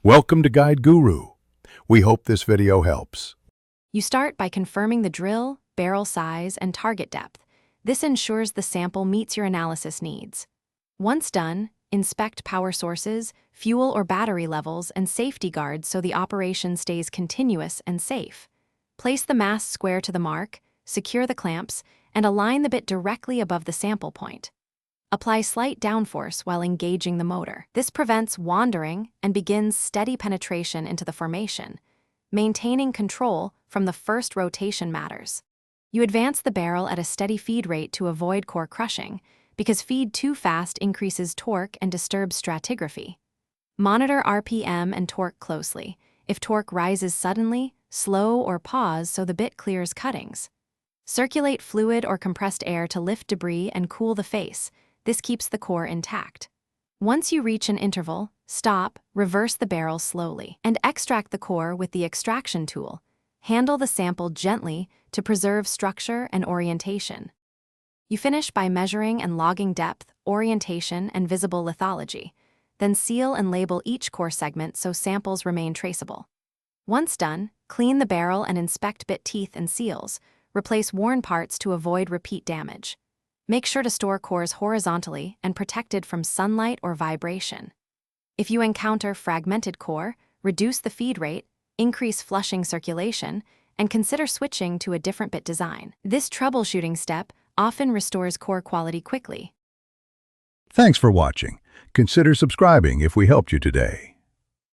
Welcome to Guide Guru. We hope this video helps. You start by confirming the drill, barrel size, and target depth. This ensures the sample meets your analysis needs. Once done, inspect power sources, fuel or battery levels, and safety guards so the operation stays continuous and safe. Place the mast square to the mark, secure the clamps, and align the bit directly above the sample point. Apply slight downforce while engaging the motor. This prevents wandering and begins steady penetration into the formation. Maintaining control from the first rotation matters. You advance the barrel at a steady feed rate to avoid core crushing, because feed too fast increases torque and disturbs stratigraphy. Monitor RPM and torque closely. If torque rises suddenly, slow or pause so the bit clears cuttings. Circulate fluid or compressed air to lift debris and cool the face. This keeps the core intact. Once you reach an interval, stop, reverse the barrel slowly, and extract the core with the extraction tool. Handle the sample gently to preserve structure and orientation. You finish by measuring and logging depth, orientation, and visible lithology. Then seal and label each core segment so samples remain traceable. Once done, clean the barrel and inspect bit teeth and seals. Replace worn parts to avoid repeat damage. Make sure to store cores horizontally and protected from sunlight or vibration. If you encounter fragmented core, reduce the feed rate, increase flushing circulation, and consider switching to a different bit design. This troubleshooting step often restores core quality quickly. Thanks for watching. Consider subscribing if we helped you today.